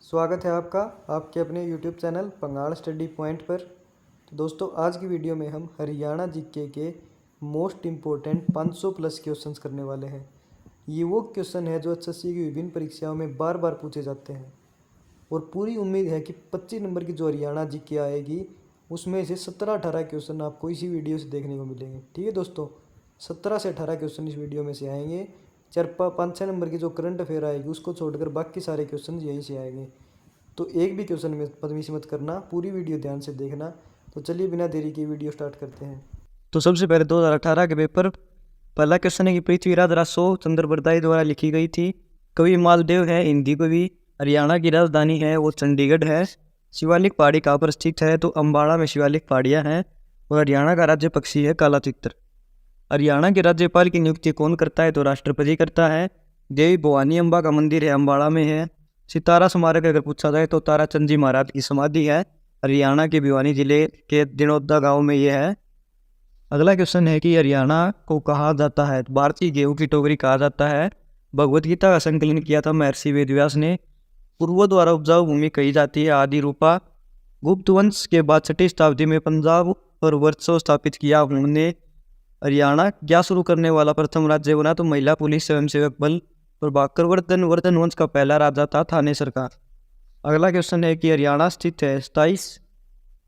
स्वागत है आपका आपके अपने YouTube चैनल पंगाड़ स्टडी पॉइंट पर। तो दोस्तों, आज की वीडियो में हम हरियाणा जीके के मोस्ट इम्पोर्टेंट 500 प्लस क्वेश्चंस करने वाले हैं। ये वो क्वेश्चन है जो एसएससी की विभिन्न परीक्षाओं में बार बार पूछे जाते हैं और पूरी उम्मीद है कि 25 नंबर की जो हरियाणा जीके आएगी उसमें से 17-18 क्वेश्चन आपको इसी वीडियो से देखने को मिलेंगे। ठीक है दोस्तों, 17 से 18 क्वेश्चन इस वीडियो में से आएंगे। 4-5-6 नंबर की जो करंट अफेयर आएगी उसको छोड़कर बाकी सारे क्वेश्चन यहीं से आएंगे। तो एक भी क्वेश्चन में मिस मत करना, पूरी वीडियो ध्यान से देखना। तो चलिए बिना देरी के वीडियो स्टार्ट करते हैं। तो सबसे पहले 2018 के पेपर पहला क्वेश्चन है कि पृथ्वीराज रासो चंद्र बरदाई द्वारा लिखी गई थी। कवि मालदेव है हिंदी कवि। हरियाणा की राजधानी है वो चंडीगढ़ है। शिवालिक पहाड़ी कहाँ पर स्थित है तो अम्बाड़ा में शिवालिक पहाड़ियाँ हैं। और हरियाणा का राज्य पक्षी है काला तितर। हरियाणा के राज्यपाल की नियुक्ति कौन करता है तो राष्ट्रपति करता है। देवी भवानी अम्बा का मंदिर है अम्बाड़ा में है। सितारा स्मारक अगर पूछा जाए तो ताराचंद जी महाराज की समाधि है हरियाणा के भिवानी जिले के दिनोदा गांव में ये है। अगला क्वेश्चन है कि हरियाणा को कहा जाता है भारतीय गेहूं की टोकरी कहा जाता है। भगवत गीता का संकलन किया था महर्षि वेदव्यास ने। पूर्वों द्वारा उपजाऊ भूमि कही जाती है आदि रूपा। गुप्त वंश के बाद 6वीं शताब्दी में पंजाब और वर्चस्व स्थापित किया उन्होंने। हरियाणा क्या शुरू करने वाला प्रथम राज्य बना तो महिला पुलिस स्वयंसेवक बल। प्रभाकर वर्धन वंश का पहला राजा था थाने सरकार। अगला क्वेश्चन है कि हरियाणा स्थित है 27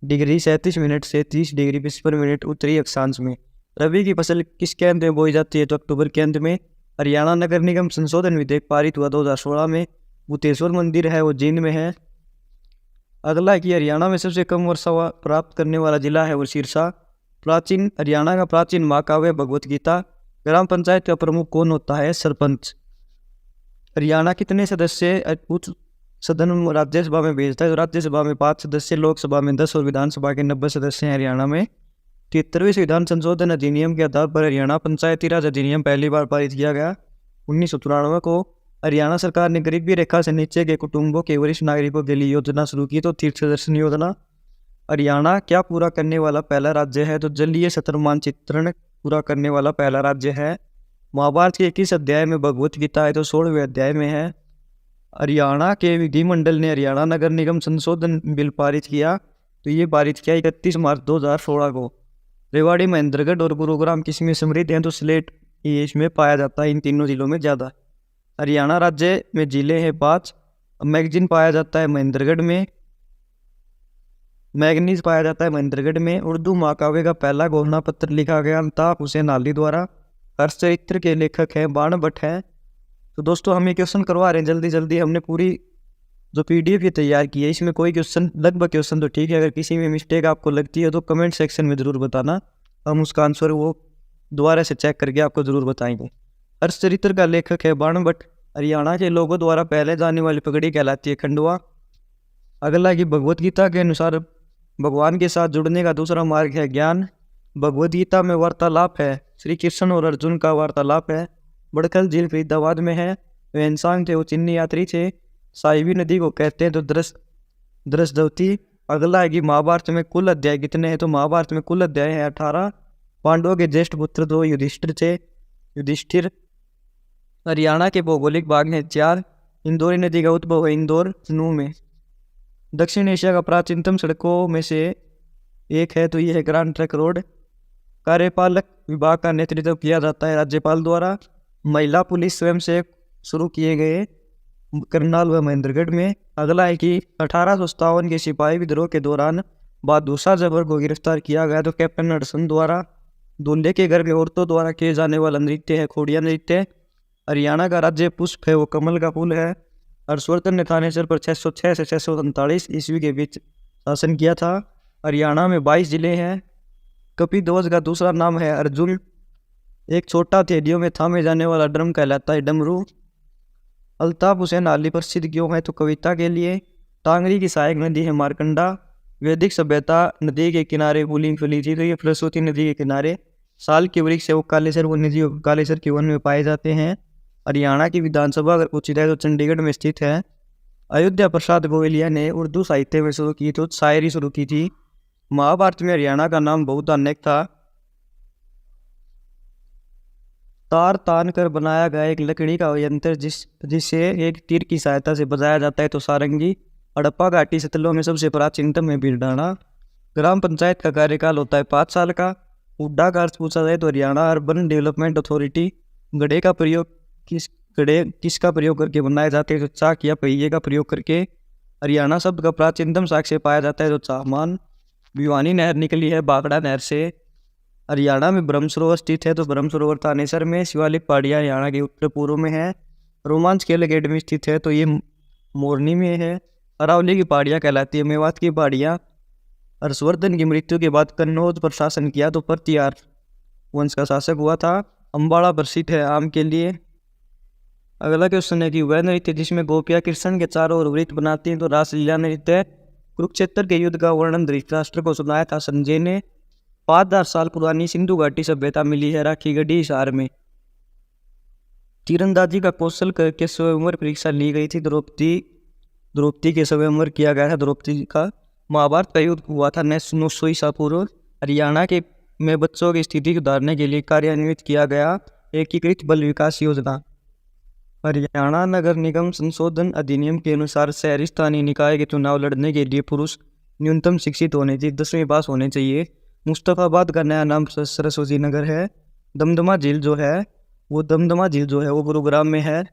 डिग्री 37 मिनट से 30 डिग्री 55 मिनट उत्तरी अक्षांश में। रबी की फसल किस केंद्र में बोई जाती है तो अक्टूबर के अंत में। हरियाणा नगर निगम संशोधन विधेयक पारित हुआ 2016 में। भूतेश्वर मंदिर है वो जींद में है। अगला है कि हरियाणा में सबसे कम वर्षा प्राप्त करने वाला जिला है वो सिरसा। प्राचीन हरियाणा का प्राचीन महाकाव्य भगवत गीता। ग्राम पंचायत का प्रमुख कौन होता है सरपंच। हरियाणा कितने सदस्य उच्च सदन राज्यसभा में भेजता है तो राज्यसभा में 5 सदस्य, लोकसभा में 10 और विधानसभा के 90 सदस्य हैं हरियाणा में। 73वें संविधान संशोधन अधिनियम के आधार पर हरियाणा पंचायती राज अधिनियम पहली बार पारित किया गया 1993 को। हरियाणा सरकार ने गरीबी रेखा से नीचे के कुटुंबों के वरिष्ठ नागरिकों के लिए योजना शुरू की तो तीर्थ दर्शन योजना। हरियाणा क्या पूरा करने वाला पहला राज्य है तो जलीय सतत मानचित्रण पूरा करने वाला पहला राज्य है। महाभारत के 21 अध्याय में भगवत गीता है तो 16वें अध्याय में है। हरियाणा के विधिमंडल ने हरियाणा नगर निगम संशोधन बिल पारित किया तो ये पारित किया 31 मार्च 2016 को। रेवाड़ी, महेंद्रगढ़ और गुरुग्राम किसमें समृद्ध हैं तो स्लेट ये इसमें पाया जाता है इन तीनों जिलों में ज़्यादा। हरियाणा राज्य में जिले हैं 5। मैगजीन पाया जाता है महेंद्रगढ़ में। मैग्नीज पाया जाता है महेंद्रगढ़ में। उर्दू महाकाव्य का पहला घोषणा पत्र लिखा गया अल्ताफ हुसैन अली द्वारा। हर्षचरित्र के लेखक हैं बाण भट्ट हैं। तो दोस्तों, हम ये क्वेश्चन करवा रहे हैं जल्दी जल्दी। हमने पूरी जो PDF ये तैयार की है इसमें कोई क्वेश्चन लगभग क्वेश्चन तो ठीक है, अगर किसी में मिस्टेक आपको लगती है तो कमेंट सेक्शन में ज़रूर बताना, हम उसका आंसर वो दोबारा से चेक करके आपको ज़रूर बताएंगे। हर्षचरित्र का लेखक है बाण भट्ट। हरियाणा के लोगों द्वारा पहले जाने वाली पगड़ी कहलाती है खंडवा। अगला कि भगवत गीता के अनुसार भगवान के साथ जुड़ने का दूसरा मार्ग है ज्ञान। भगवद गीता में वार्तालाप है श्री कृष्ण और अर्जुन का वार्तालाप है। बड़खल झील फरीदाबाद में है। वे इंसान थे वो चीनी यात्री थे। साहिबी नदी को कहते हैं तो द्रसदवती। अगला है कि महाभारत में कुल अध्याय कितने हैं तो महाभारत में कुल अध्याय है 18। पांडवों के ज्येष्ठ पुत्र 2 युधिष्ठिर। हरियाणा के भौगोलिक भाग हैं 4। इंदौरी नदी का उद्भव है इंदौर नू में। दक्षिण एशिया का प्राचीनतम सड़कों में से एक है तो यह है ग्रांड ट्रंक रोड। कार्यपालक विभाग का नेतृत्व किया जाता है राज्यपाल द्वारा। महिला पुलिस स्वयं से शुरू किए गए करनाल व महेंद्रगढ़ में। अगला है कि 1857 के सिपाही विद्रोह के दौरान बहादुर शाह जफर को गिरफ्तार किया गया तो कैप्टन हडसन द्वारा। दूल्हे के घर में औरतों द्वारा किए जाने वाला नृत्य है खोड़िया नृत्य। हरियाणा का राज्य पुष्प है वो कमल का फूल है। हर्षवर्धन ने थानेसर पर 606 से 647 ईस्वी के बीच शासन किया था। हरियाणा में 22 जिले हैं। कपिध्वज का दूसरा नाम है अर्जुन। एक छोटा थैलियों में थामे जाने वाला ड्रम कहलाता है डमरू। अल्ताफ हुसैन अली प्रसिद्ध क्यों है तो कविता के लिए। टांगरी की सहायक नदी है मारकंडा। वैदिक सभ्यता नदी के किनारे फूली फली थी तो ये सरस्वती नदी के किनारे। साल के वृक्ष है वो कालेसर वन नदी कालेसर के वन में पाए जाते हैं। हरियाणा की विधानसभा अगर पूछी जाए तो चंडीगढ़ में स्थित है। अयोध्या प्रसाद गोयलिया ने उर्दू साहित्य में शुरू की तो शायरी शुरू की थी। महाभारत में हरियाणा का नाम बहुत अनेक था। तार तान कर बनाया गया एक लकड़ी का यंत्र जिसे एक तीर की सहायता से बजाया जाता है तो सारंगी। हड़प्पा घाटी स्थलों में सबसे प्राचीनतम है बीरडाना। ग्राम पंचायत का कार्यकाल होता है 5 साल का। हुड्डा का अर्थ पूछा जाए तो हरियाणा अर्बन डेवलपमेंट अथॉरिटी। गड़े का प्रयोग किसका प्रयोग करके बनाए जाते हैं तो चाक या पहिए का प्रयोग करके। हरियाणा शब्द का प्राचीनतम साक्ष्य पाया जाता है तो चाहमान। भिवानी नहर निकली है बागड़ा नहर से। हरियाणा में ब्रह्म सरोवर स्थित है तो ब्रह्म सरोवर थानेसर में। शिवालिक पहाड़ियाँ हरियाणा के उत्तर पूर्व में है। रोमांच खेल अकेडमी स्थित है तो ये मोरनी में है। अरावली की पहाड़ियाँ कहलाती है। मेवात की पहाड़ियाँ। हर्षवर्धन की मृत्यु के बाद कन्नौज पर शासन किया तो प्रतिहार वंश का शासक हुआ था। अम्बाड़ा प्रसिद्ध है आम के लिए। अगला क्वेश्चन है कि वह नृत्य जिसमें गोपियाँ कृष्ण के चारों ओर वृत्त बनाती हैं तो रासलीला नृत्य। कुरुक्षेत्र के युद्ध का वर्णन धृतराष्ट्र को सुनाया था संजय ने। 5000 साल पुरानी सिंधु घाटी सभ्यता मिली है राखीगढ़ी हिसार में। तीरंदाजी का कौशल करके स्वयंवर परीक्षा ली गई थी द्रौपदी के स्वयंवर किया गया था द्रौपदी का। महाभारत का युद्ध हुआ था 900 ईसा पूर्व। हरियाणा के में बच्चों की स्थिति सुधारने के लिए कार्यान्वित किया गया एकीकृत बल विकास योजना। हरियाणा नगर निगम संशोधन अधिनियम के अनुसार शहरी स्थानीय निकाय के चुनाव लड़ने के लिए पुरुष न्यूनतम शिक्षित होने चाहिए, 10वीं पास होने चाहिए। मुस्तफाबाद का नया नाम सरस्वती नगर है। दमदमा झील जो है वो गुरुग्राम में है।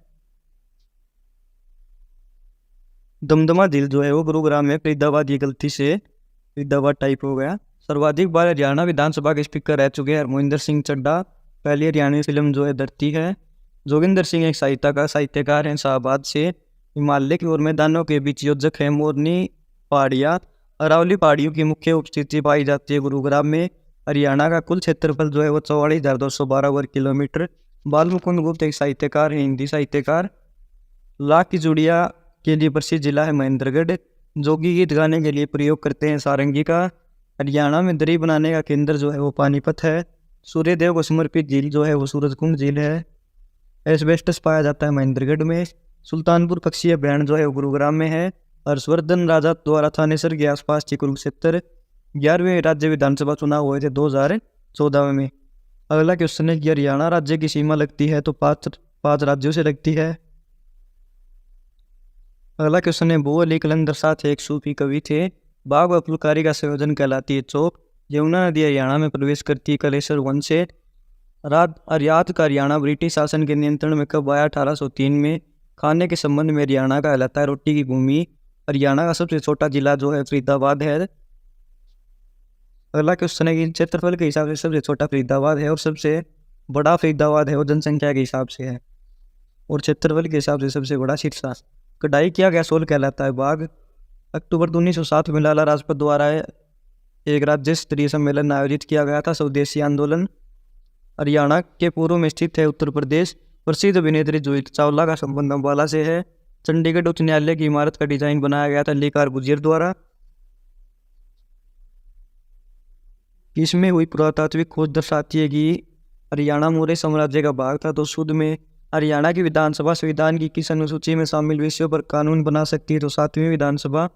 फरीदाबाद, ये गलती से फरीदाबाद टाइप हो गया। सर्वाधिक बार हरियाणा विधानसभा के स्पीकर रह चुके हैं हरमोहिंदर सिंह चड्डा। पहली हरियाणवी फिल्म जो है धरती है। जोगिंदर सिंह एक साहित्यकार हैं शाहबाद से। हिमालय की ओर मैदानों के बीच योजक है। मोरनी पहाड़ियाँ। अरावली पहाड़ियों की मुख्य उपस्थिति पाई जाती है गुरुग्राम में। हरियाणा का कुल क्षेत्रफल जो है वो 44,212 वर्ग किलोमीटर। बाल मुकुंद गुप्त एक साहित्यकार हैं, हिंदी साहित्यकार। लाख की चूड़िया के लिए प्रसिद्ध जिला है महेंद्रगढ़। जोगी गीत गाने के लिए प्रयोग करते हैं सारंगी का। हरियाणा में दरी बनाने का केंद्र जो है वो पानीपत है। सूर्यदेव को समर्पित झील जो है वो सूरजकुंड झील है। एस्बेस्टस पाया जाता है महेंद्रगढ़ में। सुल्तानपुर पक्षी अभ्यारण्य जो है वो गुरुग्राम में है। हर्षवर्धन राजा द्वारा थानेसर के आसपास थी कुरुक्षेत्र। 11वें राज्य विधानसभा चुनाव हुए थे 2014 में। अगला क्वेश्चन है कि हरियाणा राज्य की सीमा लगती है तो पाँच राज्यों से लगती है। अगला क्वेश्चन है बू अली कलंदर साथ एक सूफी कवि थे। बाग व फुलकारी का संयोजन कहलाती है चौक। यमुना नदी हरियाणा में प्रवेश करती है कलेश्वर वन से। आर्यात का हरियाणा ब्रिटिश शासन के नियंत्रण में कब आया? 1803 में। खाने के संबंध में हरियाणा का कहलाता है रोटी की भूमि। हरियाणा का सबसे छोटा जिला जो है फरीदाबाद है। अगला क्वेश्चन है कि क्षेत्रफल के हिसाब से सबसे छोटा फरीदाबाद है और सबसे बड़ा फरीदाबाद है वो जनसंख्या के हिसाब से है और क्षेत्रफल के हिसाब से सबसे बड़ा सिरसा। कढ़ाई किया गया सोल कहलाता है बाग। अक्टूबर 1907 में लाला राजपत द्वारा एक राज्य स्तरीय सम्मेलन आयोजित किया गया था स्वदेशी आंदोलन। हरियाणा के पूर्व में स्थित है उत्तर प्रदेश। प्रसिद्ध अभिनेत्री जूही चावला का संबंध अम्बाला से है। चंडीगढ़ उच्च न्यायालय की इमारत का डिजाइन बनाया गया था ली कार्बूजियर द्वारा। इसमें हुई पुरातात्विक खोज दर्शाती है कि हरियाणा मौर्य साम्राज्य का भाग था। तो शुद्ध में हरियाणा की विधानसभा संविधान की किस अनुसूची में शामिल विषयों पर कानून बना सकती है? तो 7वीं विधानसभा।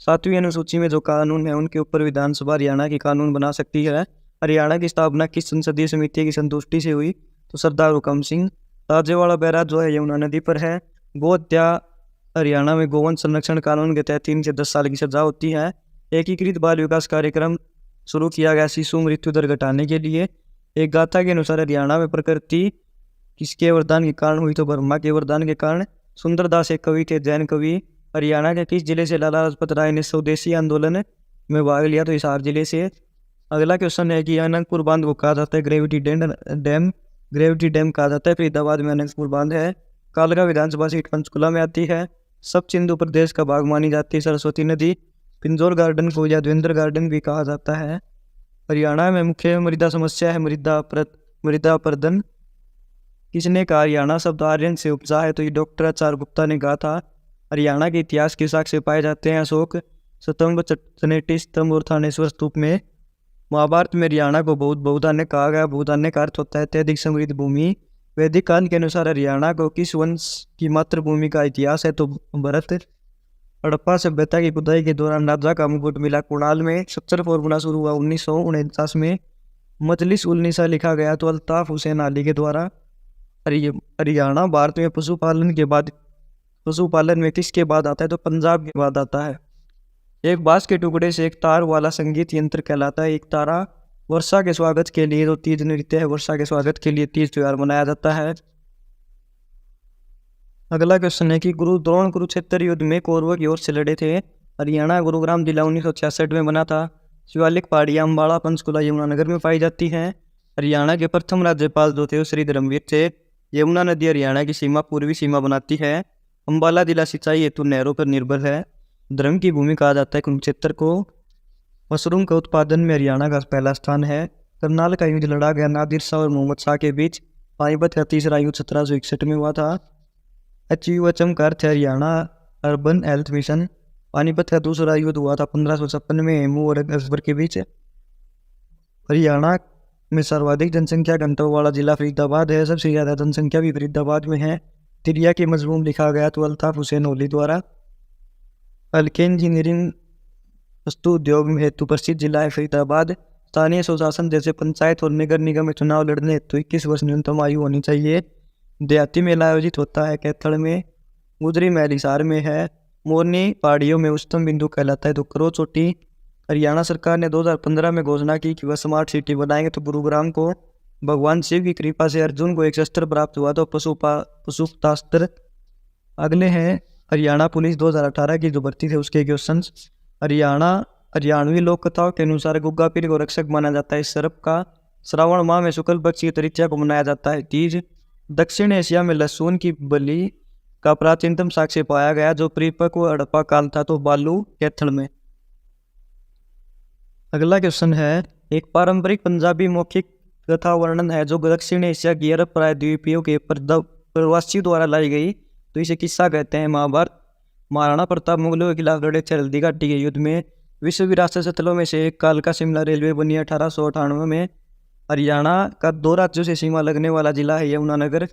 7वीं अनुसूची में जो कानून है उनके ऊपर विधानसभा हरियाणा की कानून बना सकती है। हरियाणा की स्थापना किस संसदीय समिति की संतुष्टि से हुई? तो सरदार हुकम सिंह। ताजेवाड़ा बैराज जो है यमुना नदी पर है। गौ हत्या हरियाणा में गोवंश संरक्षण कानून के तहत 3 से 10 साल की सजा होती है। एकीकृत बाल विकास कार्यक्रम शुरू किया गया शिशु मृत्यु दर घटाने के लिए। एक गाथा के अनुसार हरियाणा में प्रकृति किसके वरदान के कारण हुई? तो ब्रह्मा के वरदान के कारण। सुंदरदास एक कवि थे, जैन कवि। हरियाणा के किस जिले से लाला लाजपत राय ने स्वदेशी आंदोलन में भाग लिया? तो हिसार जिले से। अगला क्वेश्चन है कि अनंतपुर बांध को कहा जाता है ग्रेविटी डैम कहा जाता है। फरीदाबाद में अनंतपुर बांध है। कालका विधानसभा सीट पंचकुला में आती है। सब सिंधु प्रदेश का भाग मानी जाती है सरस्वती नदी। पिंजौर गार्डन को यादवेंद्र गार्डन भी कहा जाता है। हरियाणा में मुख्य मृदा समस्या है मृदा अपरदन। किसने कहा हरियाणा शब्द आर्यन से उपजा है? तो ये डॉक्टर आचार्य गुप्ता ने कहा था। हरियाणा के इतिहास के साक्ष्य पाए जाते हैं अशोक स्तंभ, चनेटी स्तंभ और थानेश्वर स्तूप में। महाभारत में हरियाणा को बहुधान्य कहा गया। बहुधान्य का अर्थ होता है अत्यधिक समृद्ध भूमि। वैदिक काल के अनुसार हरियाणा को किस वंश की मातृभूमि का इतिहास है? तो भरत। हड़प्पा सभ्यता की खुदाई के दौरान राजा का मुकुट मिला कुणाल में। स्ट्रक्चर फॉर्मूला शुरू हुआ 1949 में। मजलिस उल निसा लिखा गया तो अल्ताफ हुसैन अली के द्वारा। हरियाणा भारत में पशुपालन के बाद पशुपालन में किसके बाद आता है? तो पंजाब के बाद आता है। एक बांस के टुकड़े से एक तार वाला संगीत यंत्र कहलाता है एक तारा। वर्षा के स्वागत के लिए जो तीज नृत्य है, वर्षा के स्वागत के लिए तीज त्योहार मनाया जाता है। अगला क्वेश्चन है कि गुरु द्रोण कुरुक्षेत्र युद्ध में कौरवों की ओर से लड़े थे। हरियाणा गुरुग्राम जिला 1966 में बना था। शिवालिक पहाड़ियाँ अम्बाला पंचकुला यमुनानगर में पाई जाती हैं। हरियाणा के प्रथम राज्यपाल जो थे वो श्री धर्मवीर थे। यमुना नदी हरियाणा की सीमा पूर्वी सीमा बनाती है। अम्बाला जिला सिंचाई हेतु नहरों पर निर्भर है। धर्म की भूमि कहा जाता है कुरुक्षेत्र को। मशरूम का उत्पादन में हरियाणा का पहला स्थान है। करनाल का युद्ध लड़ा गया नादिर शाह और मोहम्मद शाह के बीच। पानीपत का तीसरा युद्ध 1761 में हुआ था। HUHM का अर्थ है Haryana urban health mission. Panipat का दूसरा युद्ध हुआ था 1556 में हेमू और अकबर के बीच। हरियाणा में सर्वाधिक जनसंख्या घंटों वाला जिला फरीदाबाद है। सबसे ज़्यादा जनसंख्या भी फरीदाबाद में है। तिरिया के मजमूम लिखा गया तो अल्ताफ हुसैन होली द्वारा। हल्के इंजीनियरिंग वस्तु उद्योग हेतु प्रसिद्ध जिला है फरीदाबाद। स्थानीय स्वशासन जैसे पंचायत और नगर निगम में चुनाव लड़ने हेतु 21 वर्ष न्यूनतम आयु होनी चाहिए। देहाती मेला आयोजित होता है कैथल में। गुजरी महल हिसार में है। मोरनी पहाड़ियों में उच्चतम बिंदु कहलाता है तो करो चोटी। हरियाणा सरकार ने 2015 में घोषणा की कि वह स्मार्ट सिटी बनाएंगे तो गुरुग्राम को भगवान शिव की कृपा से अर्जुन को एक शस्त्र प्राप्त हुआ तो पशुपतास्त्र। अगले हैं हरियाणा पुलिस 2018 की जो भर्ती थे उसके क्वेश्चन। हरियाणवी लोक कथाओं के अनुसार गुग्गा पीर को रक्षक माना जाता है इस सर्प का। श्रावण माह में शुक्ल पक्ष की तृतीया को मनाया जाता है तीज। दक्षिण एशिया में लहसुन की बलि का प्राचीनतम साक्ष्य पाया गया जो परिपक्व हड़प्पा काल था तो बालू कैथल में। अगला क्वेश्चन है एक पारंपरिक पंजाबी मौखिक कथा वर्णन है जो दक्षिण एशिया की अरब प्रायद्वीपीय के प्रवासी द्वारा लाई गई तो इसे किस्सा कहते हैं महाभारत। महाराणा प्रताप मुगलों के खिलाफ लड़े थे हल्दी घाटी के युद्ध में। विश्व विरासत स्थलों में से एक कालका शिमला रेलवे बनी 1898 में। हरियाणा का 2 राज्यों से सीमा लगने वाला जिला है यमुनानगर।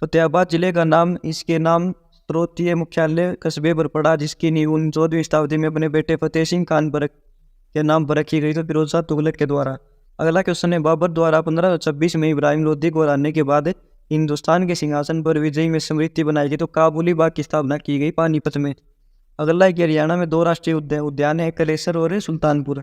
फतेहाबाद जिले का नाम इसके नाम स्रोतीय मुख्यालय कस्बे पर पड़ा जिसकी नींव 14वीं शताब्दी में अपने बेटे फतेह सिंह खान पर के नाम पर रखी गई तो फिरोज शाह तुगलक के द्वारा। अगला क्वेश्चन है बाबर द्वारा 1526 में इब्राहिम लोदी को हराने के बाद हिंदुस्तान के सिंहासन पर विजयी में स्मृति बनाई गई तो काबुली बाग की स्थापना की गई पानीपत में। अगला है कि हरियाणा में 2 राष्ट्रीय उद्यान है कलेसर और सुल्तानपुर।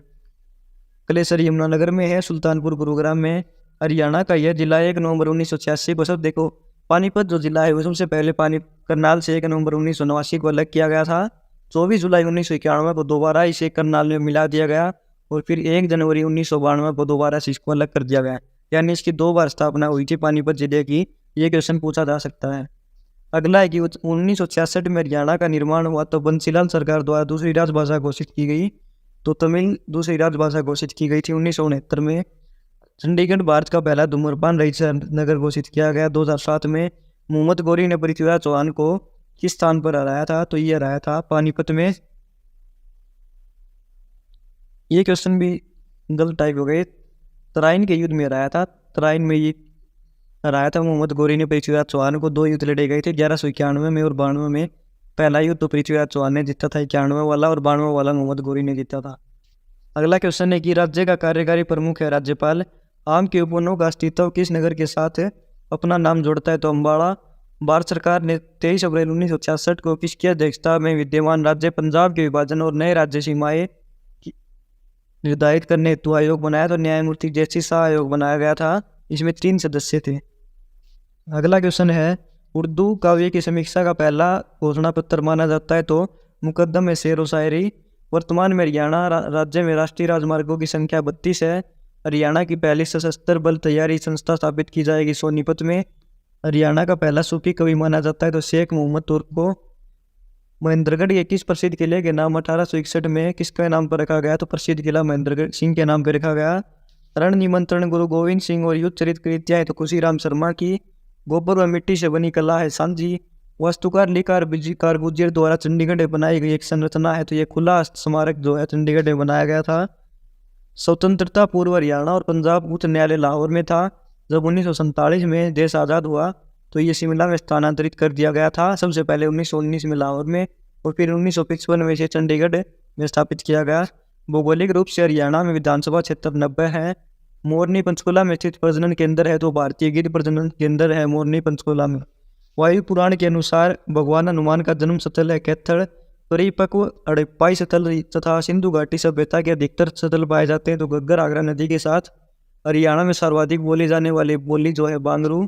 कलेसर यमुनानगर में है, सुल्तानपुर गुरुग्राम में। हरियाणा का यह जिला 1 नवंबर 1986 को सब देखो पानीपत जो जिला है वो सबसे पहले करनाल से 1 नवंबर 1989 को अलग किया गया था। 24 जुलाई 1991 को दोबारा इसे करनाल में मिला दिया गया और फिर 1 जनवरी 1992 को दोबारा से इसको अलग कर दिया गया। यानी इसकी 2 बार स्थापना हुई थी पानीपत जिले की। ये क्वेश्चन पूछा जा सकता है। अगला है कि 1966 में हरियाणा का निर्माण हुआ तो बंसीलाल सरकार द्वारा दूसरी राजभाषा घोषित की गई तो तमिल दूसरी राजभाषा घोषित की गई थी 1969 में। चंडीगढ़ भारत का पहला धूम्रपान रहित नगर घोषित किया गया 2007 में। मोहम्मद गौरी ने पृथ्वीराज चौहान को किस स्थान पर हराया था तो ये हराया था पानीपत में। ये क्वेश्चन भी गलत टाइप हो गए। तराइन के युद्ध में हराया था। तराइन में ये हराया था मोहम्मद गौरी ने पृथ्वीराज चौहान को। 2 युद्ध लड़े गए थे 1191 में और 92 में। पहला युद्ध तो पृथ्वीराज चौहान ने जीता था 91 वाला और 92 वाला मोहम्मद गौरी ने जीता था। अगला क्वेश्चन है कि राज्य का कार्यकारी प्रमुख है राज्यपाल। आम के उपवनों का अस्तित्व किस नगर के साथ अपना नाम जोड़ता है तो अम्बाड़ा। भारत सरकार ने 23 अप्रैल 1966 को किसकी अध्यक्षता में विद्यमान राज्य पंजाब के विभाजन और नए राज्य सीमाएं निर्धारित करने हेतु आयोग बनाया तो न्यायमूर्ति जस्टिस शाह आयोग बनाया गया था। इसमें 3 सदस्य थे। अगला क्वेश्चन है उर्दू काव्य की समीक्षा का पहला घोषणा पत्र माना जाता है तो मुकद्दम शेर व शायरी। वर्तमान में हरियाणा राज्य में राष्ट्रीय राजमार्गों की संख्या 32 है। हरियाणा की पहली सशस्त्र बल तैयारी संस्था स्थापित की जाएगी सोनीपत में। हरियाणा का पहला सूफी कवि माना जाता है तो शेख मोहम्मद तुर्क को। महेंद्रगढ़ के किस प्रसिद्ध किले के नाम 1861 में किसके नाम पर रखा गया तो प्रसिद्ध किला महेंद्रगढ़ सिंह के नाम पर रखा गया। रण निमंत्रण गुरु गोविंद सिंह और युद्ध चरित कृतियाँ तो खुशीराम शर्मा की। गोबर व मिट्टी से बनी कला है सांझी। वास्तुकार लिकार गुर्जर द्वारा चंडीगढ़ में बनाई गई एक संरचना है तो ये खुला स्मारक जो है चंडीगढ़ में बनाया गया था। स्वतंत्रता पूर्व हरियाणा और पंजाब उच्च न्यायालय लाहौर में था। जब 1947 में देश आज़ाद हुआ तो ये शिमला में स्थानांतरित कर दिया गया था। सबसे पहले 1919 में लाहौर में और फिर 1955 में इसे चंडीगढ़ में स्थापित किया गया। भौगोलिक रूप से हरियाणा में विधानसभा क्षेत्र 90 है। मोरनी पंचकुला में स्थित प्रजनन केंद्र है तो भारतीय गिर प्रजनन केंद्र है मोरनी पंचकुला में। वायु पुराण के अनुसार भगवान हनुमान का जन्म स्थल है कैथल। परिपक्व हड़प्पाई स्थल तथा सिंधु घाटी सभ्यता के अधिकतर स्थल पाए जाते हैं। तो घग्गर आगरा नदी के साथ हरियाणा में सर्वाधिक बोली जाने वाली बोली जो है बांगरू।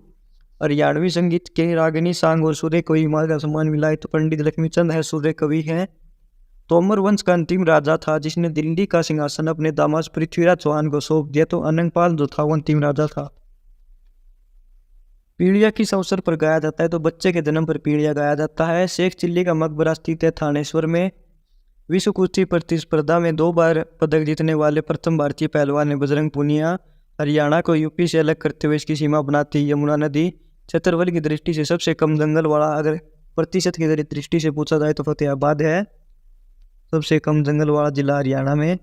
हरियाणवी संगीत के रागिनी सांग और सूर्य कवि हिमालय का सम्मान मिला है। तो पंडित लक्ष्मीचंद है सूर्य कवि हैं। तोमर वंश का अंतिम राजा था जिसने दिल्ली का सिंहासन अपने दामाद पृथ्वीराज चौहान को सौंप दिया। तो अनंगपाल जो था वो अंतिम राजा था। पीड़िया किस अवसर पर गाया जाता है? तो बच्चे के जन्म पर पीड़िया गाया जाता है। शेख चिल्ली का मकबरा स्थित है थानेश्वर में। विश्व कुश्ती प्रतिस्पर्धा में 2 बार पदक जीतने वाले प्रथम भारतीय पहलवान है बजरंग पूनिया। हरियाणा को यूपी से अलग करते हुए इसकी सीमा बनाती है यमुना नदी। क्षेत्रफल की दृष्टि से सबसे कम जंगल वाला, अगर प्रतिशत की दृष्टि से पूछा जाए तो फतेहाबाद है सबसे कम जंगल वाला जिला हरियाणा में।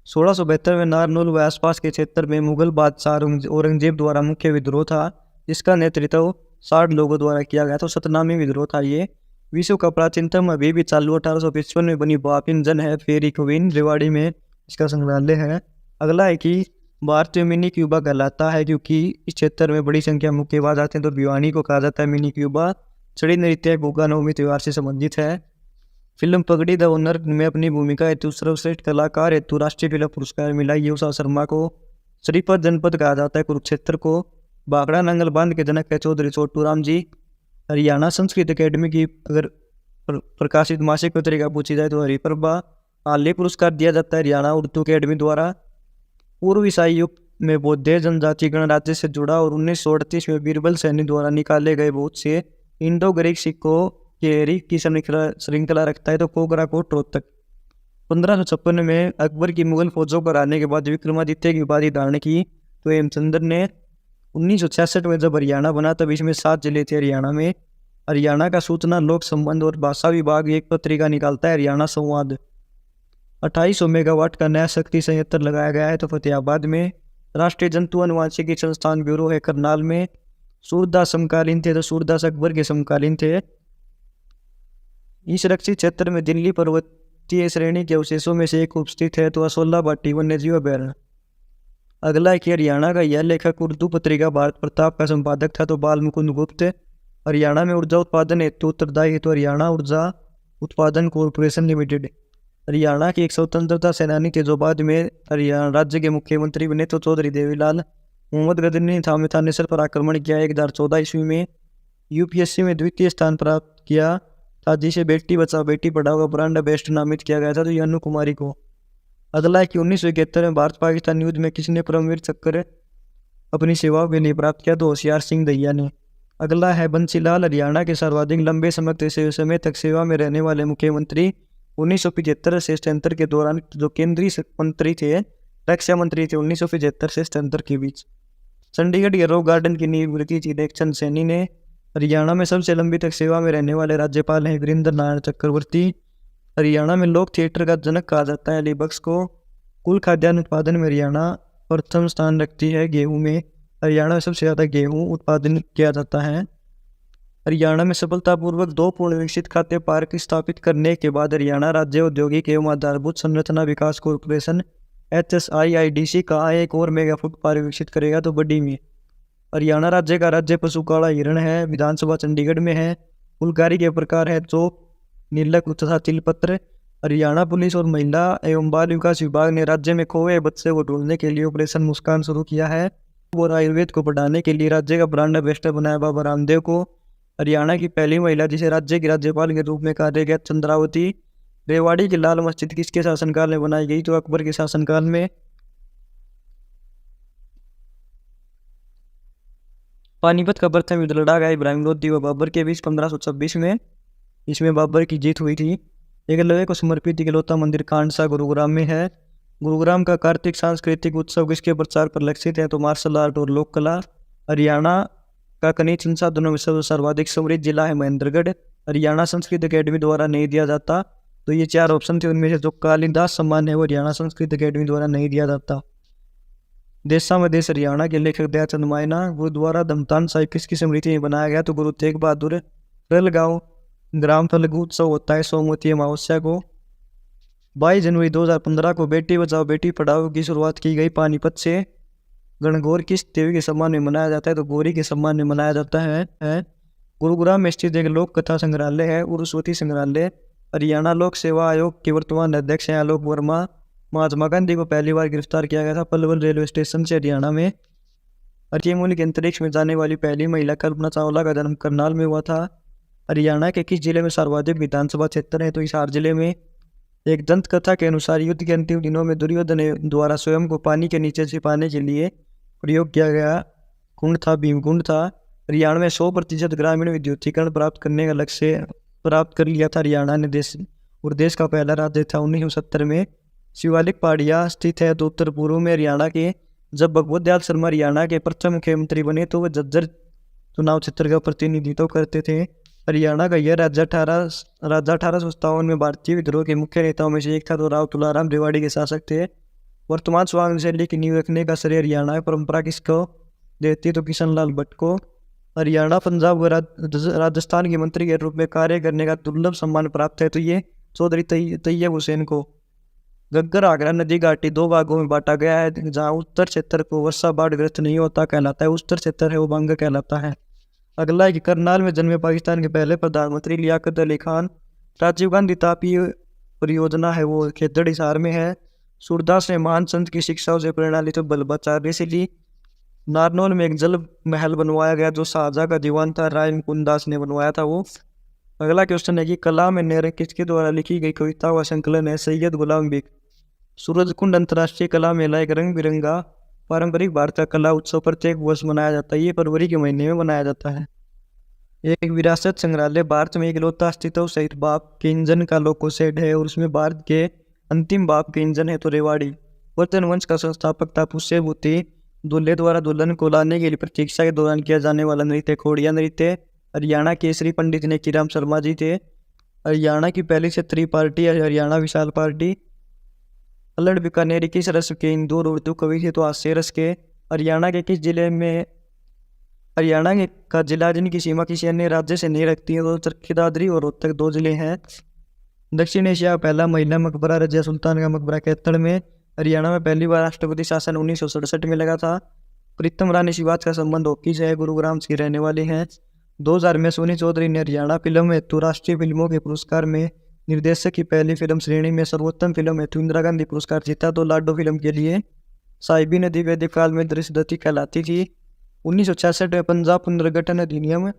1672 में नारनौल व आसपास के क्षेत्र में मुगल बादशाह औरंगजेब द्वारा मुख्य विद्रोह था जिसका नेतृत्व 60 लोगों द्वारा किया गया। तो सतनामी विद्रोह था ये। विश्व का प्राचीनतम अभी भी चालू 1855 में बनी बाफिन जन है फेरी क्वीन रेवाड़ी में इसका संग्रहालय है। अगला है कि भारतीय मिनी क्यूबा कहलाता है क्योंकि इस क्षेत्र में बड़ी संख्या में मुक्केबाज आते हैं। तो भिवानी को कहा जाता है मिनी क्यूबा। छड़ी नृत्य गोगा नवमी त्यौहार से संबंधित है। फिल्म पगड़ी द ओनर में अपनी भूमिका हेतु सर्वश्रेष्ठ कलाकार हेतु राष्ट्रीय फिल्म पुरस्कार मिला ये उषा शर्मा को। श्रीपत जनपद कहा जाता है कुरुक्षेत्र को। बागड़ा नंगल बांध के जनक है चौधरी छोटू राम जी। हरियाणा संस्कृत अकेडमी की अगर प्रकाशित मासिक पत्रिका पूछी जाए तो हरिप्रभा। हाल पुरस्कार दिया जाता है हरियाणा उर्दू अकेडमी द्वारा। पूर्व ईसाई युग में बौद्ध जनजाति गणराज्य से जुड़ा और 1938 में बीरबल सैनी द्वारा निकाले गए बहुत से इंडो ग्रीक सिक्कों के की श्रृंखला रखता है। तो कोगराकोट रोहतक। 1556 में अकबर की मुगल फौजों पर आने के बाद विक्रमादित्य की उपाधि धारण की। तो हेमचंद्र ने 1966 में जब हरियाणा बना तब इसमें 7 जिले थे हरियाणा में। हरियाणा का सूचना लोक संबंध और भाषा विभाग एक पत्रिका निकालता है हरियाणा संवाद। 2800 मेगावाट का नया शक्ति संयंत्र लगाया गया है तो फतेहाबाद में। राष्ट्रीय जंतु अनुवांशिकी संस्थान ब्यूरो है करनाल में। सूरदास समकालीन थे तो सूरदास अकबर के समकालीन थे। इस रक्षित क्षेत्र में दिल्ली पर्वतीय श्रेणी के अवशेषों में से एक उपस्थित है तो असोला भाटी वन्यजीव अभ्यारण्य। अगला है कि हरियाणा का यह लेखक उर्दू पत्रिका भारत प्रताप का संपादक था तो बाल मुकुंद गुप्त। हरियाणा में ऊर्जा उत्पादन हेतु उत्तरदायी है तो हरियाणा ऊर्जा उत्पादन कॉरपोरेशन लिमिटेड। हरियाणा के एक स्वतंत्रता सेनानी थे जो बाद में हरियाणा राज्य के मुख्यमंत्री बने तो चौधरी देवीलाल। मोहम्मद गजनी ने थानेसर पर आक्रमण किया 1014 ईस्वी में। यूपीएससी में द्वितीय स्थान प्राप्त किया था जिसे बेटी बचाओ बेटी पढ़ाओ का ब्रांड बेस्ट नामित किया गया था तो अनु कुमारी को। अगला है कि 1971 में भारत पाकिस्तान युद्ध में किसने परमवीर चक्र अपनी सेवाओं के लिए प्राप्त किया तो होशियार सिंह दहिया ने। अगला है बंसीलाल हरियाणा के सर्वाधिक लंबे समय तक सेवा में रहने वाले मुख्यमंत्री। 1975 से 77 के दौरान जो केंद्रीय मंत्री थे रक्षा मंत्री थे 1975 से 77 के बीच। चंडीगढ़ के रॉक गार्डन की नींव रखी थी नेकचंद सैनी ने। हरियाणा में सबसे लंबी तक सेवा में रहने वाले राज्यपाल हैं वीरेंद्र नारायण चक्रवर्ती। हरियाणा में लोक थिएटर का जनक कहा जाता है अली बख्श को। कुल खाद्यान्न उत्पादन में हरियाणा प्रथम स्थान रखती है गेहूं में। हरियाणा में सबसे ज़्यादा गेहूं उत्पादन किया जाता है। हरियाणा में सफलतापूर्वक 2 पूर्ण विकसित खाद्य पार्क स्थापित करने के बाद हरियाणा राज्य औद्योगिक एवं आधारभूत संरचना विकास कॉरपोरेशन HSIIDC का एक और मेगा फूड पार्क विकसित करेगा तो बड्डी में। हरियाणा राज्य का राज्य पशु काला हिरण है। विधानसभा चंडीगढ़ में है। फुलकारी के प्रकार है चौक नीलक तथा तिलपत्र। हरियाणा पुलिस और महिला एवं बाल विकास विभाग ने राज्य में खोए बच्चे को ढूंढने के लिए ऑपरेशन मुस्कान शुरू किया है और आयुर्वेद को बढ़ाने के लिए राज्य का ब्रांड एम्बेसडर बनाया बाबा रामदेव को। हरियाणा की पहली महिला जिसे राज्य की राज्यपाल के रूप में कार्यरत चंद्रावती। रेवाड़ी की लाल मस्जिद किसके शासनकाल में बनाई गई तो अकबर के शासनकाल में। पानीपत का प्रथम युद्ध लड़ा गया इब्राहिम लोदी व बाबर के बीच 1526 में। इसमें बाबर की जीत हुई थी। एकलव्य को समर्पित इकलौता मंदिर खांडसा गुरुग्राम में है। गुरुग्राम का कार्तिक सांस्कृतिक उत्सव किसके प्रचार पर लक्षित है तो मार्शल आर्ट और लोक कला। हरियाणा का खनिज संसाधनों में सर्वाधिक समृद्ध जिला है महेंद्रगढ़। हरियाणा संस्कृत अकेडमी द्वारा नहीं दिया जाता तो ये 4 ऑप्शन थे उनमें से जो कालिदास सम्मान है वो हरियाणा संस्कृत अकेडमी द्वारा नहीं दिया जाता। देशा में देश हरियाणा के लेखक दयाचंद मायना। गुरुद्वारा धमतान साहिब किसकी स्मृति में बनाया गया तो गुरु तेग बहादुर। रलगांव ग्राम फल्गु उत्सव होता है सोमवती अमावस्या को। 22 जनवरी 2015 को बेटी बचाओ बेटी पढ़ाओ की शुरुआत की गई पानीपत से। गणगौर किस देवी के सम्मान में मनाया जाता है तो गौरी के सम्मान में मनाया जाता है। गुरुग्राम में स्थित एक लोक कथा संग्रहालय है उर्वशी संग्रहालय। हरियाणा लोक सेवा आयोग के वर्तमान अध्यक्ष हैं आलोक वर्मा। महात्मा गांधी को पहली बार गिरफ्तार किया गया था पलवल रेलवे स्टेशन से हरियाणा में। भारतीय मूल के अंतरिक्ष में जाने वाली पहली महिला कल्पना चावला का जन्म करनाल में हुआ था। हरियाणा के किस जिले में सर्वाधिक विधानसभा क्षेत्र है? तो हिसार जिले में। एक दंत कथा के अनुसार युद्ध के अंतिम दिनों में दुर्योधन द्वारा स्वयं को पानी के नीचे छिपाने के लिए प्रयोग किया गया कुंड था भीमकुंड था। हरियाणा में 100% ग्रामीण विद्युतीकरण प्राप्त करने का लक्ष्य प्राप्त कर लिया था हरियाणा ने देश का पहला राज्य था 1970 में। शिवालिक पहाड़ियाँ स्थित है तो उत्तर पूर्व में हरियाणा के। जब भगवत दयाल शर्मा हरियाणा के प्रथम मुख्यमंत्री बने तो वह झज्जर चुनाव क्षेत्र का प्रतिनिधित्व करते थे। हरियाणा का यह राज्य 1857 में भारतीय विद्रोह के मुख्य नेताओं में से एक था तो राव तुलाराम रेवाड़ी के शासक थे। वर्तमान स्वांग शैली की नींव रखने का श्रेय हरियाणा की परंपरा किसको देती है? तो किशन लाल भट्ट को। हरियाणा पंजाब व राजस्थान के मंत्री के रूप में कार्य करने का दुर्लभ सम्मान प्राप्त है तो ये चौधरी तैयब हुसैन को। घग्गर आगरा नदी घाटी 2 भागों में बांटा गया है। जहाँ उत्तर क्षेत्र को वर्षा बाढ़ग्रस्त नहीं होता कहलाता है, उत्तर क्षेत्र है वो बांगा कहलाता है। अगला है कि करनाल में जन्मे पाकिस्तान के पहले प्रधानमंत्री लियाकत अली खान। राजीव गांधी तापीय परियोजना है वो खेतड़ हिसार में है। सूरदास ने महान संत की शिक्षाओं से प्रेरणा ली तो बल्लभाचार्य से ली। नारनौल में एक जल महल बनवाया गया जो शाहजहाँ का दीवान था, राय मुकुंद दास ने बनवाया था वो। अगला क्वेश्चन है कि कला में नेरे किसके द्वारा लिखी गई कविता व संकलन है? सैयद गुलाम बेग। सूरजकुंड अंतर्राष्ट्रीय कला मेला एक रंग बिरंगा पारंपरिक भारत का कला उत्सव प्रत्येक वर्ष मनाया जाता है। ये फरवरी के महीने में मनाया जाता है। एक विरासत संग्रहालय भारत में इकलौता अस्तित्व सहित बाप के इंजन का लोको सेट है और उसमें भारत के अंतिम बाप के इंजन है तो रेवाड़ी। वर्धन वंश का संस्थापक था पुष्य भूति। दूल्हे द्वारा दुल्हन को लाने के लिए प्रतीक्षा के दौरान किया जाने वाला नृत्य खोड़िया नृत्य। हरियाणा केसरी पंडित ने किराम शर्मा जी थे। हरियाणा की पहली क्षेत्रीय पार्टी है हरियाणा विशाल पार्टी। अल्लड़ बीकानेरी किस रस के इंदौर उर्दू कवि थे तो हास्य रस के। हरियाणा के किस जिले में हरियाणा का जिला जिनकी सीमा किसी अन्य राज्य से नहीं रखती है तो चरखी दादरी और रोहतक 2 जिले हैं। दक्षिण एशिया का पहला महिला मकबरा रजिया सुल्तान का मकबरा कैथल में। हरियाणा में पहली बार राष्ट्रपति शासन 1967 में लगा था। प्रीतम रानी शिवाज का संबंध हॉकी से है, गुरुग्राम की रहने वाली हैं। 2000 में सोनी चौधरी ने हरियाणा फिल्म हेतु राष्ट्रीय फिल्मों के पुरस्कार में निर्देशक की पहली फिल्म श्रेणी में सर्वोत्तम फिल्म हेतु इंदिरा गांधी पुरस्कार जीता तो लाडो फिल्म के लिए। साहिबी नदी वैदिक काल में दृश्यदती कहलाती थी। 1966 में पंजाब पुनर्गठन अधिनियम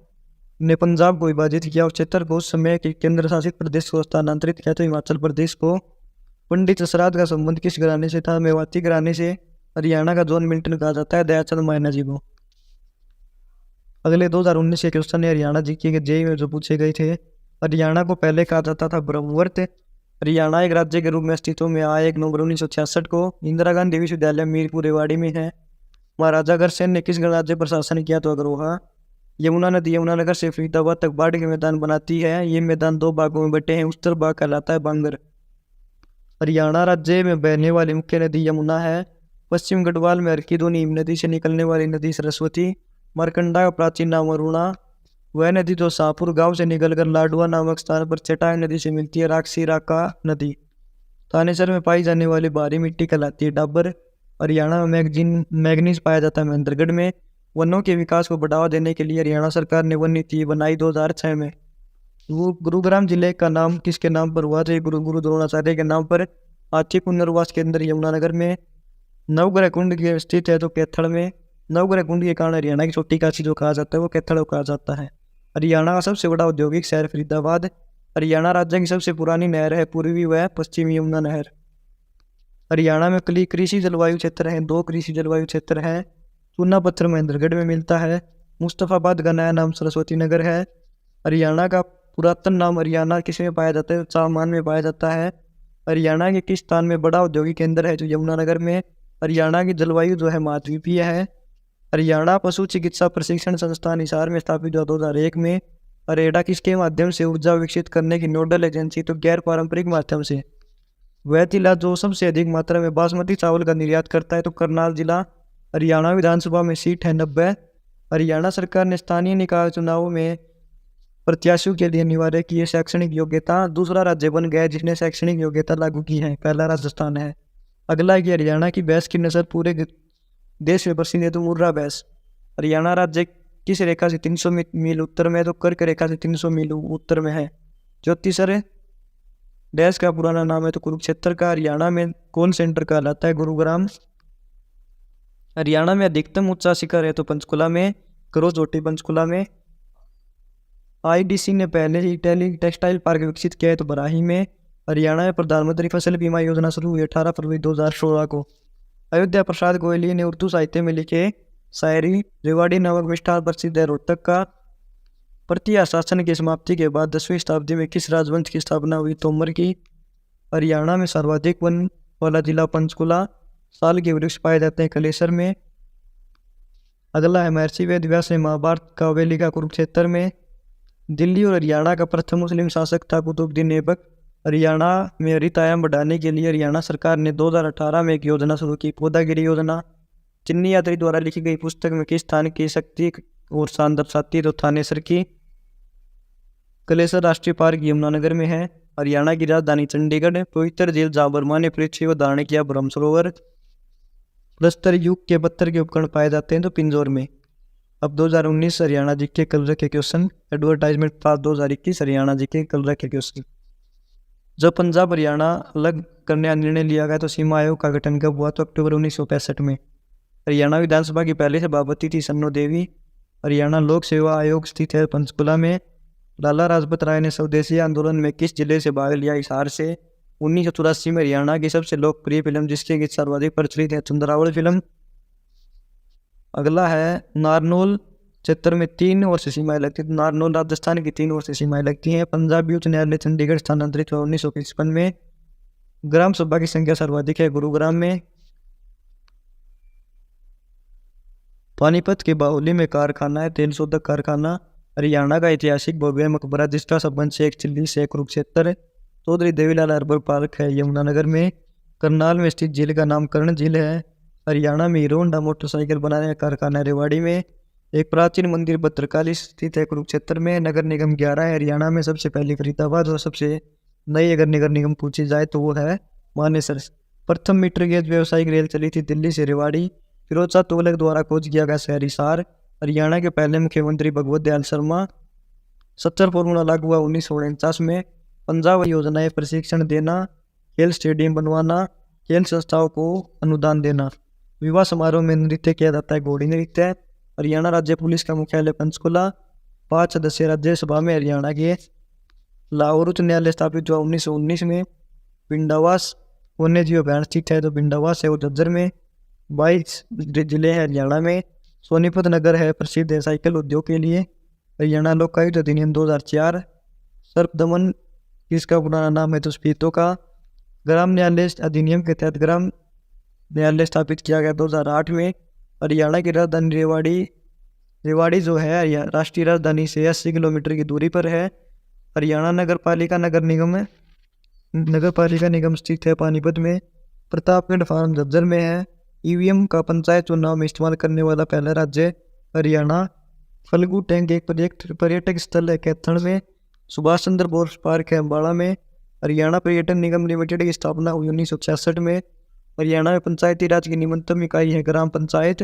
ने पंजाब को विभाजित किया और क्षेत्र को उस समय के केंद्र शासित प्रदेश को स्थानांतरित किया तो हिमाचल प्रदेश को। पंडित जसराज का संबंध किस घराने से था? मेवाती घराने से। हरियाणा का जॉन मिल्टन कहा जाता है दयाचंद मायना जी को। अगले 2019 के क्वेश्चन है हरियाणा जीके के जेईई में जो पूछे गए थे। हरियाणा को पहले कहा जाता था ब्रह्मवर्त। हरियाणा एक राज्य के रूप में अस्तित्व में आया 1 नवंबर 1966 को। इंदिरा गांधी विश्वविद्यालय मीरपुर रेवाड़ी में है। महाराजा अग्रसेन ने किस गणराज्य पर शासन किया? तो अग्रोहा। यमुना नदी यमुनानगर से फरीदाबाद तक बाढ़ के मैदान बनाती है। ये मैदान 2 भागों में बटे हैं, उत्तर भाग कहलाता है बांगर। हरियाणा राज्य में बहने वाली मुख्य नदी यमुना है। पश्चिम गढ़वाल में हरकीदोनी हिम नदी से निकलने वाली नदी सरस्वती। मारकंडा का प्राचीन नाम अरुणा। वह नदी जो शाहपुर गांव से निकलकर लाडुआ नामक स्थान पर चटाई नदी से मिलती है राक्षी राका नदी। थानेसर में पाई जाने वाली भारी मिट्टी कहलाती है डाबर। हरियाणा में मैग्नीज पाया जाता है महेंद्रगढ़ में। वनों के विकास को बढ़ावा देने के लिए हरियाणा सरकार ने वन नीति बनाई 2006 में। गुरुग्राम जिले का नाम किसके नाम पर हुआ? तो गुरु द्रोणाचार्य के नाम पर। हाथी पुनर्वास केंद्र यमुनानगर में। नवग्रह कुंड की स्थित है तो कैथल में। नवग्रह कुंड के कारण हरियाणा की छोटी काशी जो कहा जाता है वो कैथल कहा जाता है। हरियाणा का सबसे बड़ा औद्योगिक शहर फरीदाबाद। हरियाणा राज्य की सबसे पुरानी नहर है पूर्वी व पश्चिमी यमुना नहर। हरियाणा में कृषि जलवायु क्षेत्र हैं, 2 कृषि जलवायु क्षेत्र हैं। चूना पत्थर महेंद्रगढ़ में मिलता है। मुस्तफाबाद का नया नाम सरस्वती नगर है। हरियाणा का पुरातन नाम हरियाणा किस में पाया जाता है? चामान में पाया जाता है। हरियाणा के किस स्थान में बड़ा औद्योगिक केंद्र है? जो यमुनानगर में। हरियाणा की जलवायु जो है महाद्वीपीय है। हरियाणा पशु चिकित्सा प्रशिक्षण संस्थान हिसार में स्थापित हुआ 2001 में। अरेडा किसके माध्यम से ऊर्जा विकसित करने की नोडल एजेंसी? तो गैर पारंपरिक माध्यम से। वह जिला जो सबसे अधिक मात्रा में बासमती चावल का निर्यात करता है तो करनाल जिला। हरियाणा विधानसभा में सीट है 90। हरियाणा सरकार ने स्थानीय निकाय चुनावों में प्रत्याशियों के लिए अनिवार्य की है शैक्षणिक योग्यता। दूसरा राज्य बन गया जिसने शैक्षणिक योग्यता लागू की है, पहला राजस्थान है। अगला है कि हरियाणा की भैंस की नस्ल पूरे देश में प्रसिद्ध है तो मुर्रा भैंस। हरियाणा राज्य किस रेखा से 300 मील उत्तर में है? तो कर्क रेखा से 300 मील उत्तर में है। ज्योतिषर देश का पुराना नाम है तो कुरुक्षेत्र का। हरियाणा में कौन सेंटर कहलाता है? गुरुग्राम। हरियाणा में अधिकतम ऊंचा शिखर है तो पंचकुला में, करो चोटी पंचकुला में। आईडीसी ने पहले ही टेक्सटाइल पार्क विकसित किया है तो बराही में। हरियाणा में प्रधानमंत्री फसल बीमा योजना शुरू हुई 18 फरवरी 2016 को। अयोध्या प्रसाद गोयली ने उर्दू साहित्य में लिखे शायरी रेवाड़ी नामक विस्तार प्रसिद्ध है रोहतक का। प्रतिया शासन की समाप्ति के बाद 10वीं शताब्दी में किस राजवंश की स्थापना हुई? तोमर की। हरियाणा में सर्वाधिक वन वाला जिला पंचकुला। साल के वृक्ष पाए जाते हैं कलेसर में। अगला है महर्षि वेद व्यास ने महाभारत काव्य लिखा कुरुक्षेत्र में। दिल्ली और हरियाणा का प्रथम मुस्लिम शासक था कुतुबुद्दीन ऐबक। हरियाणा में हरितायाम बढ़ाने के लिए हरियाणा सरकार ने 2018 में एक योजना शुरू की, पौधागिरी योजना। चिन्नी यात्री द्वारा लिखी गई पुस्तक में किस स्थान की शक्ति और शान दर्शाती है? तो थानेसर की। कलेसर राष्ट्रीय पार्क यमुनानगर में है। हरियाणा की राजधानी चंडीगढ़। पवित्र झील जहाँ ब्रह्मा ने पृथ्वी को धारण किया, ब्रह्म सरोवर। प्रस्तर युग के पत्थर के उपकरण पाए जाते हैं तो पिंजौर में। अब 2019 हरियाणा जी के कल रखे क्वेश्चन। एडवर्टाइजमेंट पास 2021 हरियाणा जी के कल रखे क्वेश्चन। जब पंजाब हरियाणा अलग करने का निर्णय लिया गया तो सीमा आयोग का गठन कब हुआ? तो अक्टूबर 1965 में। हरियाणा विधानसभा की पहले सभापति थी सन्नो देवी। हरियाणा लोक सेवा आयोग स्थित है पंचकुला में। लाला लाजपत राय ने स्वदेशी आंदोलन में किस जिले से भाग लिया? हिसार से। 1984 में हरियाणा की सबसे लोकप्रिय फिल्म जिसके गीत सर्वाधिक प्रचलित है चंद्रावल फिल्म। अगला है नारनौल क्षेत्र में 3 वर्ष सीमाएं लगती है। नारनौल राजस्थान की 3 वर्ष सीमाएं लगती हैं। पंजाबी उच्च न्यायालय चंडीगढ़ स्थानांतरित हुआ 1955 में। ग्राम सभा की संख्या सर्वाधिक है गुरुग्राम में। पानीपत के बाहुली में कारखाना है तेल शोधक कारखाना। हरियाणा का ऐतिहासिक भव्य मकबरा जिसका संबंध शेख चिल्ली से कुरुक्षेत्र। चौधरी देवीलाल अर्बन पार्क है यमुनानगर में। करनाल में स्थित झील का नाम कर्ण झील है। हरियाणा में हीरो होंडा मोटरसाइकिल बनाने का कारखाना रेवाड़ी में। एक प्राचीन मंदिर भद्रकाली स्थित है कुरुक्षेत्र में। नगर निगम 11 है हरियाणा में। सबसे पहली फरीदाबाद और सबसे नई अगर नगर निगम पूछी जाए तो वो है मानेसर। प्रथम मीटर गेज व्यावसायिक रेल चली थी दिल्ली से रेवाड़ी। फिरोज शाह तुगलक द्वारा खोज किया गया शहर हिसार। हरियाणा के पहले मुख्यमंत्री भगवत दयाल शर्मा। 70 फॉर्मूला लागू हुआ 1949 में। पंजाब योजनाएं प्रशिक्षण देना, खेल स्टेडियम बनवाना, खेल संस्थाओं को अनुदान देना। विवाह समारोह में नृत्य किया जाता है घोड़ी नृत्य। हरियाणा राज्य पुलिस का मुख्यालय पंचकुला। 5 सदस्यीय राज्यसभा में हरियाणा के। लाहौर उच्च न्यायालय स्थापित हुआ 1919 में। पिंडावास वन्य जीव अभ्यारण्य स्थित है तो पिंडावास है वो झज्जर में। 22 जिले हैं हरियाणा में। सोनीपत नगर है प्रसिद्ध है साइकिल उद्योग के लिए। हरियाणा लोकायुक्त अधिनियम 2004। सर्प दमन किसका पुराना नाम है? तो स्पीतो का। ग्राम न्यायालय अधिनियम के तहत ग्राम न्यायालय स्थापित किया गया 2008 में। हरियाणा की राजधानी रेवाड़ी जो है राष्ट्रीय राजधानी से 80 किलोमीटर की दूरी पर है। हरियाणा नगर पालिका निगम स्थित है पानीपत में। प्रतापगढ़ फार्म झज्जर में है। ईवीएम का पंचायत चुनाव में इस्तेमाल करने वाला पहला राज्य हरियाणा। फल्गु टैंक एक पर्यटक स्थल है कैथल में। सुभाष चंद्र बोस पार्क है अम्बाड़ा में। हरियाणा पर्यटन निगम लिमिटेड की स्थापना हुई 1966 में। हरियाणा में पंचायती राज की निम्नतम इकाई है ग्राम पंचायत।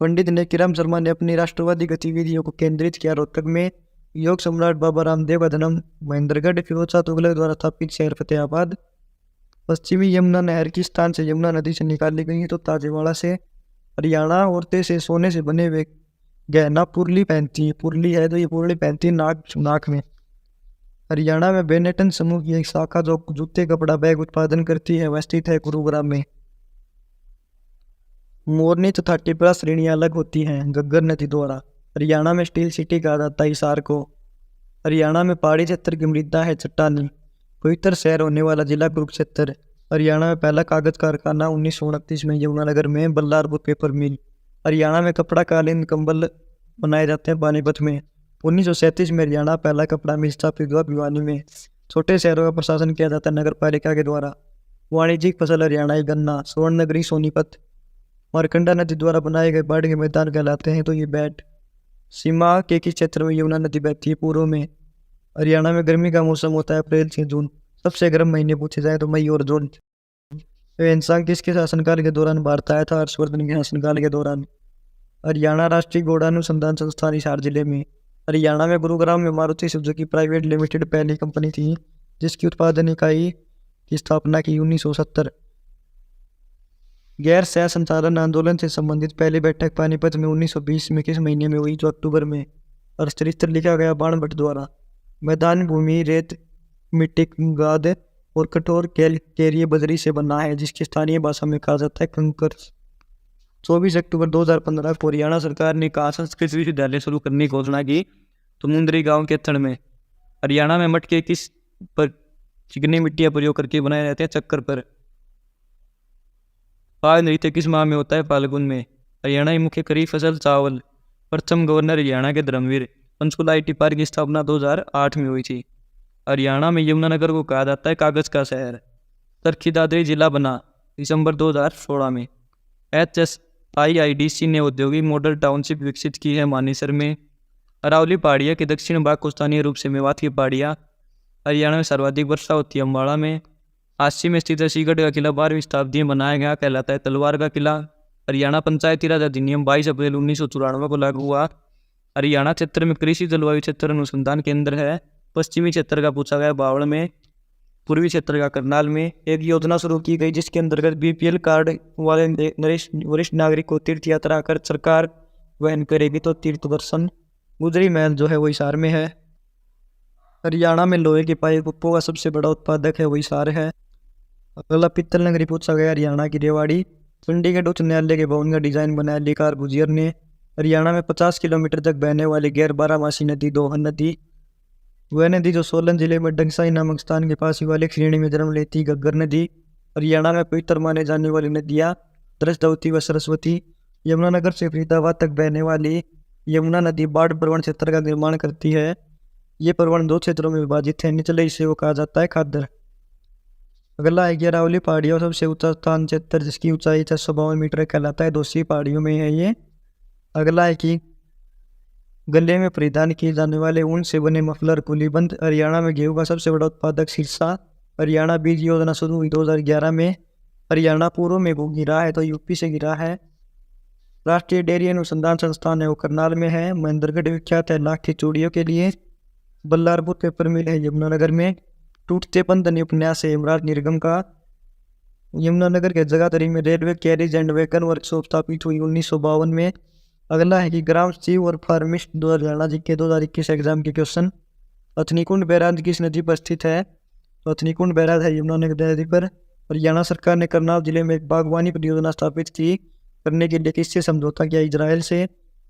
पंडित नेकीराम शर्मा ने अपनी राष्ट्रवादी गतिविधियों को केंद्रित किया रोहतक में। योग सम्राट बाबा रामदेव का जन्म महेंद्रगढ़। फिरोज शाह तुगलक द्वारा स्थापित शहर फतेहाबाद। पश्चिमी यमुना नहर किस स्थान से यमुना नदी से निकाली गई है? तो ताजेवाड़ा से। हरियाणा औरतें से सोने से बने हुए गहना पुरली पहनती है। पुरली है तो ये पुरली पहनती है नाक में। हरियाणा में बेनेटन समूह की एक शाखा जो जूते कपड़ा बैग उत्पादन करती है वह स्थित है गुरुग्राम में। मोरनी तथा टिपरा श्रेणियां अलग होती हैं घग्गर नदी द्वारा। हरियाणा में स्टील सिटी कहा जाता है हिसार को। हरियाणा में पहाड़ी क्षेत्र की मृदा है चट्टानी। पवित्र शहर होने वाला जिला कुरुक्षेत्र। हरियाणा में पहला कागज कारखाना 1929 में यमुनानगर में बल्लारपुर पेपर मिल। हरियाणा में कपड़ा कालीन कंबल बनाए जाते हैं पानीपत में। 1937 में हरियाणा पहला कपड़ा मिल स्थापित हुआ भिवानी में। छोटे शहरों का प्रशासन किया जाता है नगर पालिका के द्वारा। वाणिज्यिक फसल हरियाणा गन्ना। स्वर्ण नगरी सोनीपत। मारकंडा नदी द्वारा बनाए गए बाढ़ के मैदान कहलाते हैं तो ये बैट। सीमा के किस क्षेत्र में यमुना नदी बहती है? पूर्व में। हरियाणा में गर्मी का मौसम होता है अप्रैल से जून। सबसे गर्म महीने पूछे जाए तो मई और जून। इंसान किसके शासनकाल के दौरान भारत आया था? हर्षवर्धन के शासनकाल के दौरान। हरियाणा राष्ट्रीय घोड़ा अनुसंधान संस्थान हिसार जिले में। हरियाणा में गुरुग्राम में मारुति सुजुकी प्राइवेट लिमिटेड पहली कंपनी थी जिसकी उत्पादन इकाई की स्थापना की 1970। गैर सह संसाधन आंदोलन से संबंधित पहली बैठक पानीपत में 1920 में किस महीने में हुई, जो अक्टूबर में। और चरित्र लिखा गया बाणभट्ट द्वारा। मैदान भूमि रेत मिट्टी गाद और कठोर कैलकेरिय बजरी से बना है जिसकी स्थानीय भाषा में कहा जाता है कंकर। 24 अक्टूबर 2015 को हरियाणा सरकार ने कहा संस्कृत विश्वविद्यालय शुरू करने की घोषणा की। तो मुंदरी गांव के तट में। हरियाणा में मटके किस पर चिकनी मिट्टियां प्रयोग करके बनाए जाते हैं, चक्कर पर। फाग नृत्य किस माह में होता है, फाल्गुन में। हरियाणा की मुख्य खरीफ फसल चावल। प्रथम गवर्नर हरियाणा के धर्मवीर। पंचकुला IT पार्क की स्थापना 2008 में हुई थी। हरियाणा में यमुनानगर को कहा जाता है कागज का शहर। चरखी दादरी जिला बना दिसंबर 2016 में। HSIIDC ने औद्योगिक मॉडल टाउनशिप विकसित की है मानेसर में। अरावली पहाड़ियाँ के दक्षिण भाग को स्थानीय रूप से मेवात की पहाड़ियाँ। हरियाणा में सर्वाधिक वर्षा होती है अम्बाड़ा में। आसी में स्थित सिंहगढ़ का किला 12वीं शताब्दी में बनाया गया, कहलाता है तलवार का किला। हरियाणा पंचायती राज अधिनियम 22 अप्रैल 1994 को लागू हुआ। हरियाणा क्षेत्र में कृषि जलवायु क्षेत्र अनुसंधान केंद्र है। पश्चिमी क्षेत्र का पूछा गया बावड़ में। पूर्वी क्षेत्र का करनाल में। एक योजना शुरू की गई जिसके अंतर्गत BPL कार्ड वाले वरिष्ठ नागरिक को तीर्थ यात्रा कर सरकार वहन करेगी। तो तीर्थ दर्शन। गुजरी महल जो है वो हिसार में है। हरियाणा में लोहे के पाइप उपो का सबसे बड़ा उत्पादक है वो हिसार है। अगला पित्तल नगरी पूछा गया हरियाणा की रेवाड़ी। चंडीगढ़ उच्च न्यायालय के भवन का डिजाइन बनाया लिकार गुजियर ने। हरियाणा में 50 किलोमीटर तक बहने वाली गैर बारामासी नदी दोहन नदी। वह नदी जो सोलन जिले में डंगसाई नामक स्थान के पास शिवालिक श्रेणी में जन्म लेती घग्गर नदी। हरियाणा में पवित्र माने जाने वाली नदियाँ द्रष्टवती व सरस्वती। यमुनानगर से फरीदाबाद तक बहने वाली यमुना नदी बाढ़ प्रवण क्षेत्र का निर्माण करती है। ये प्रवण 2 क्षेत्रों में विभाजित है। निचले हिस्से को कहा जाता है खादर। अगला है कि अरावली पहाड़ियों सबसे ऊंचा स्थान क्षेत्र जिसकी ऊंचाई 652 मीटर कहलाता है, दोषी पहाड़ियों में है ये। अगला है कि गले में परिधान किए जाने वाले ऊन से बने मफलर कुलीबंद। हरियाणा में गेहूं का सबसे बड़ा उत्पादक सिरसा। हरियाणा बीज योजना शुरू हुई 2011 में। हरियाणा पूर्व में वो गिरा है तो यूपी से गिरा है। राष्ट्रीय डेयरी अनुसंधान संस्थान है वो करनाल में है। महेंद्रगढ़ विख्यात है लाठी चूड़ियों के लिए। बल्लारपुर पेपर मिल है यमुनानगर में। टूटते पंतनी उपन्यास है हेमराज निर्गम का। यमुनानगर के जगाधरी में railway carriage and wagon workshop स्थापित हुई 1952 में। अगला है कि ग्राम सीव और फार्मिस्ट 2021 एग्जाम के क्वेश्चन। अथनीकुंड बैराज किस नदी पर स्थित है, तो अथनीकुंड बैराज है यमुनानगर नदी पर। हरियाणा सरकार ने करनाल जिले में एक बागवानी परियोजना स्थापित की करने के लिए किससे समझौता किया, इजराइल से।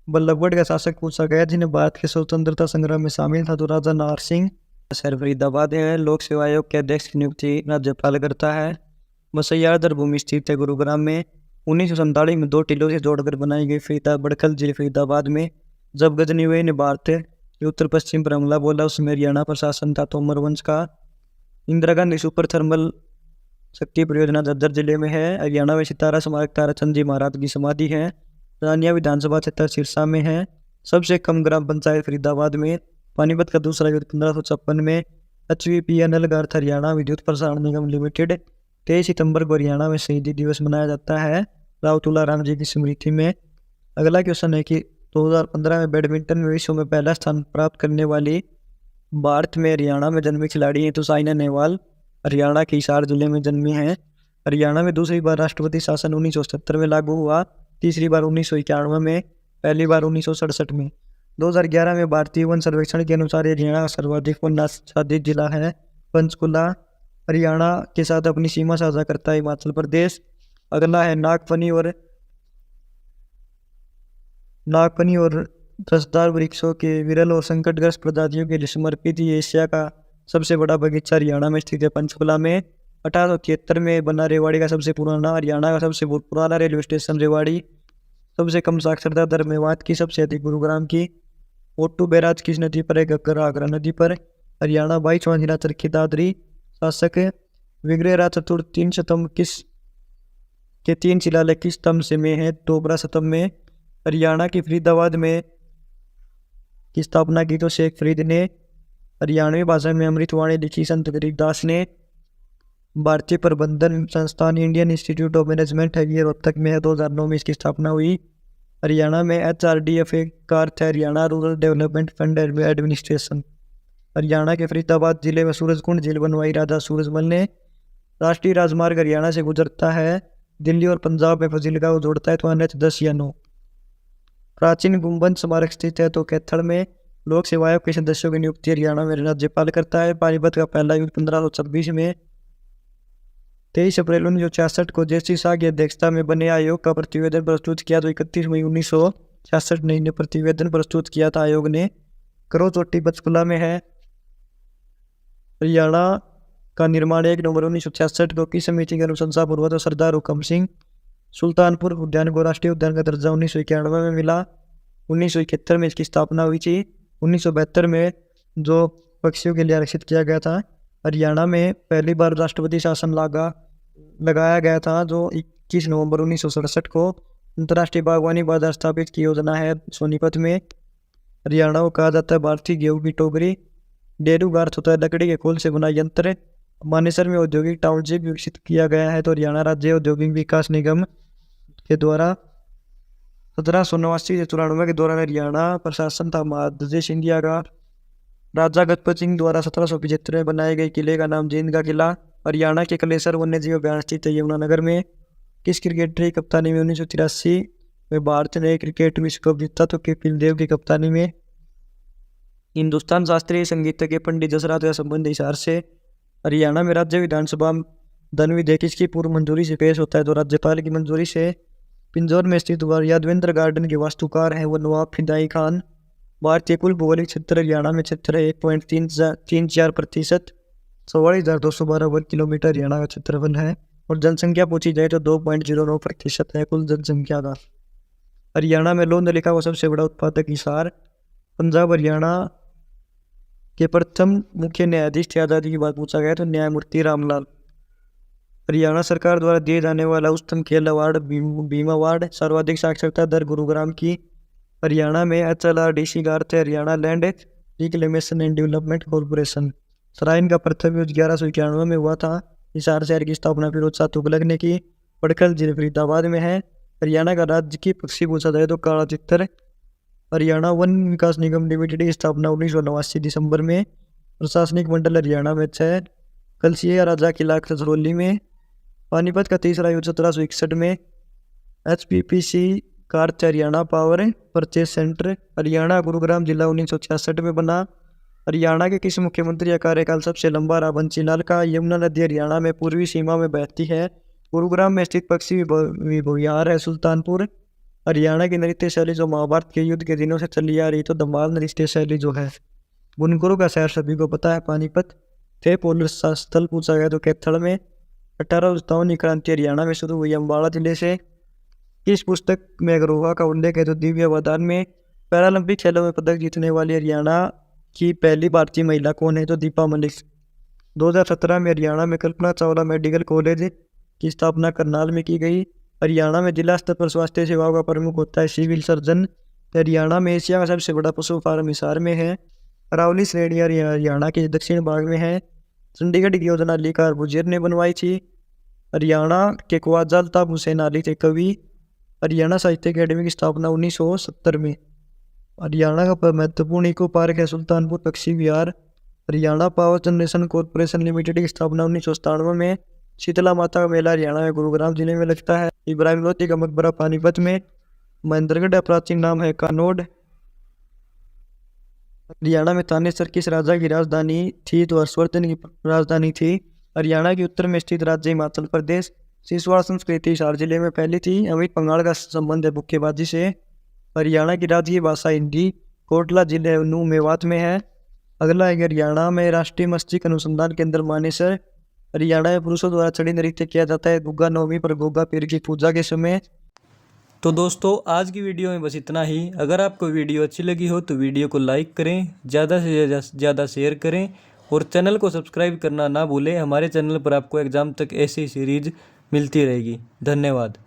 बल्लभगढ़ का शासक पूछा गया जिन्हें भारत के स्वतंत्रता संग्राम में शामिल था, तो राजा नाहर सिंह। शहर फरीदाबाद है। लोक सेवा आयोग के अध्यक्ष की नियुक्ति राज्यपाल करता है। मसैया दर भूमि स्थित है गुरुग्राम में। 1947 में 2 टीलों से जोड़कर बनाई गई फरीदा बड़खल जिले फरीदाबाद में। जब गजनी हुए ने भारत के उत्तर पश्चिम पर हमला बोला उसमें हरियाणा प्रशासन था तोमर वंश का। इंदिरा गांधी सुपर थर्मल शक्ति परियोजना झज्जर जिले में है। हरियाणा में सितारा स्मारक ताराचंद जी महाराज की समाधि है। रानिया विधानसभा क्षेत्र सिरसा में है। सबसे कम ग्राम पंचायत फरीदाबाद में। पानीपत का दूसरा युद्ध 1556 में। HVPNL का अर्थ हरियाणा विद्युत प्रसारण निगम लिमिटेड। 23 सितंबर को हरियाणा में शहीदी दिवस मनाया जाता है राव तुलाराम जी की स्मृति में। अगला क्वेश्चन है कि 2015 में बैडमिंटन में विश्व में पहला स्थान प्राप्त करने वाली भारत में हरियाणा में जन्मी खिलाड़ी हैं तो साइना नेहवाल हरियाणा के हिसार जिले में जन्मी हैं। हरियाणा में दूसरी बार राष्ट्रपति शासन 1977 में लागू हुआ, तीसरी बार 1991 में, पहली बार 1967 में। 2011 में भारतीय वन सर्वेक्षण के अनुसार हरियाणा का सर्वाधिक वन आच्छादित जिला है पंचकुला। हरियाणा के साथ अपनी सीमा साझा करता है हिमाचल प्रदेश। अगला है नागफनी और रसदार वृक्षों के विरल और संकटग्रस्त प्रजातियों के लिए समर्पित ये एशिया का सबसे बड़ा बगीचा हरियाणा में स्थित है पंचकुला में। 1873 में बना रेवाड़ी का सबसे पुराना हरियाणा का सबसे पुराना रेलवे स्टेशन रेवाड़ी। सबसे कम साक्षरता दर मेवात की, सबसे अधिक गुरुग्राम की। ओट्टू बैराज किस नदी पर है, घग्गर आगरा नदी पर। हरियाणा 22वां जिला चरखी दादरी। शासक विग्रहराज चतुर्थ 3 स्तंभ के 3 शिलालेख किस स्तंभ से में है, टोबरा स्तंभ में। हरियाणा की फरीदाबाद में की स्थापना की तो शेख फरीद ने। हरियाणवी भाषा में अमृतवाणी लिखी संत गरीबदास ने। भारतीय प्रबंधन संस्थान इंडियन इंस्टीट्यूट ऑफ मैनेजमेंट है ये रोहतक में है, 2009 में इसकी स्थापना हुई। हरियाणा में HRDFA का अर्थ है Haryana rural development fund administration. Haryana के फरीदाबाद जिले में सूरजकुंड झील बनवाई राजा सूरजमल ने। राष्ट्रीय राजमार्ग हरियाणा से गुजरता है, दिल्ली और पंजाब में फजीलका को जोड़ता है, तो NH 10 या 9। प्राचीन गुम्बद स्मारक स्थित है तो कैथल में। लोक सेवा आयोग के सदस्यों की नियुक्ति हरियाणा में राज्यपाल करता है। पानीपत का पहला युद्ध 1526 में। 23 अप्रैल 1966 को जयश्री शाह की अध्यक्षता में बने आयोग का प्रतिवेदन प्रस्तुत किया, तो 31 मई 1966 ने प्रतिवेदन प्रस्तुत किया था आयोग ने। करो चोटी पंचकुला में है। हरियाणा का निर्माण 1 नवंबर 1966 को किस समिति की अनुशंसा पूर्वक तो सरदार हुकम सिंह। सुल्तानपुर उद्यान को राष्ट्रीय उद्यान का दर्जा 1991 में मिला। 1971 में इसकी स्थापना हुई थी। 1972 में जो पक्षियों के लिए आरक्षित किया गया था। हरियाणा में पहली बार राष्ट्रपति शासन लगाया गया था, जो 21 नवंबर 1967 को। अंतर्राष्ट्रीय बागवानी बाजार स्थापित की योजना है सोनीपत में। हरियाणा को कहा जाता है भारतीय गेहूं की टोकरी। डेरू का अर्थ होता है लकड़ी के खोल से बना यंत्र। मानेसर में औद्योगिक टाउनशिप विकसित किया गया है, तो हरियाणा राज्य औद्योगिक विकास निगम के द्वारा। 1789 से 94 के दौरान हरियाणा प्रशासन था महाराजा सिंधिया का। राजा गजपत सिंह द्वारा 1775 में बनाए गए किले का नाम जींद का किला। हरियाणा के कलेसर वन्यजीव अभ्यारण्य स्थित है यमुनानगर में। किस क्रिकेटर की कप्तानी में 1983 में भारत ने क्रिकेट विश्व कप जीता, तो कपिल देव की कप्तानी में। हिंदुस्तान शास्त्रीय संगीत के पंडित जसराज का संबंध हिसार से। हरियाणा में राज्य विधानसभा धन विधेयक किसकी पूर्व मंजूरी से पेश होता है, तो राज्यपाल की मंजूरी से। पिंजौर में स्थित यादवेंद्र गार्डन के वास्तुकार हैं वो नवाब फिदाई खान। भारतीय कुल भौगोलिक क्षेत्र हरियाणा में क्षेत्र है 1.34%। 44,212 वर्ग किलोमीटर हरियाणा का क्षेत्रफल है। और जनसंख्या पूछी जाए तो 2.09% है कुल जनसंख्या का। हरियाणा में लोह नलिका का सबसे बड़ा उत्पादक हिसार। पंजाब हरियाणा के प्रथम मुख्य न्यायाधीश की आज़ादी की बात पूछा गया तो न्यायमूर्ति रामलाल। हरियाणा सरकार द्वारा दिए जाने वाला उच्चतम खेल अवार्ड भीम अवार्ड। सर्वाधिक साक्षरता दर गुरुग्राम की। हरियाणा में HLRDC का अर्थ है Haryana land reclamation and development corporation. सराइन का प्रथम युद्ध 1191 में हुआ था। हिसार शहर की स्थापना फिरोज शाह तुगलक ने की। पड़खल जिले फरीदाबाद में है। हरियाणा का राज्य की पक्षी पूछा जाए तो काला तितर। हरियाणा वन विकास निगम लिमिटेड की स्थापना 1989 दिसंबर में। प्रशासनिक मंडल हरियाणा में 6। कलसिया राजा किला खजरौली में। पानीपत का तीसरा युद्ध 1761 में। HPPC का अर्थ Haryana power purchase centre. Haryana Gurugram जिला 1966 में बना। हरियाणा के किस मुख्यमंत्री का कार्यकाल सबसे लंबा रहा, बंसी लाल का। यमुना नदी हरियाणा में पूर्वी सीमा में बहती है। गुरुग्राम में स्थित पक्षी विहार है सुल्तानपुर। हरियाणा की नृत्य शैली जो महाभारत के युद्ध के दिनों से चली आ रही, तो धमाल नृत्य शैली जो है। बुनकरों का शहर सभी को पता है पानीपत। थे पोलर स्थल पूछा गया तो कैथल में। 1857 क्रांति हरियाणा में शुरू हुई अम्बाला जिले से। किस पुस्तक में अग्रोहा का उल्लेख है तो दिव्य अवदान में। पैरालंपिक खेलों में पदक जीतने वाली हरियाणा की पहली भारतीय महिला कौन है तो दीपा मलिक। 2017 में हरियाणा में कल्पना चावला मेडिकल कॉलेज की स्थापना करनाल में की गई। हरियाणा में जिला स्तर पर स्वास्थ्य सेवाओं का प्रमुख होता है सिविल सर्जन। हरियाणा में एशिया का सबसे बड़ा पशु फार्म हिसार में है। अरावली श्रेणी हरियाणा के दक्षिण भाग में है। चंडीगढ़ की योजना ली कार्बुजियर ने बनवाई थी। हरियाणा के ख्वाजा अल्ताफ हुसैन अली थे कवि। हरियाणा साहित्य अकेडमी की स्थापना 1970 में। हरियाणा का महत्वपूर्ण इको पार्क है सुल्तानपुर पक्षी विहार। Haryana power generation corporation limited की स्थापना 1997 में। शीतला माता का मेला हरियाणा में गुरुग्राम जिले में लगता है। इब्राहिम लोधी का मकबरा पानीपत में। महेंद्रगढ़ का प्राचीन नाम है कानोड। हरियाणा में थानेसर किस राजा की राजधानी थी तो हर्षवर्धन की राजधानी थी। हरियाणा के उत्तर में स्थित राज्य हिमाचल प्रदेश। सिसवाड़ संस्कृति हिसार जिले में फैली थी। अमित पंगाल का संबंध है मुक्केबाजी से। हरियाणा की राज्य भाषा हिंदी। कोटला जिले नू मेवात में है। अगला है हरियाणा में राष्ट्रीय मस्तिष्क अनुसंधान केंद्र मानेसर। हरियाणा में पुरुषों द्वारा छड़ी नृत्य किया जाता है गुग्गा नवमी पर गोगा पीर की पूजा के समय। तो दोस्तों आज की वीडियो में बस इतना ही। अगर आपको वीडियो अच्छी लगी हो तो वीडियो को लाइक करें, ज़्यादा से ज़्यादा शेयर करें और चैनल को सब्सक्राइब करना ना भूलें। हमारे चैनल पर आपको एग्ज़ाम तक ऐसी सीरीज मिलती रहेगी। धन्यवाद।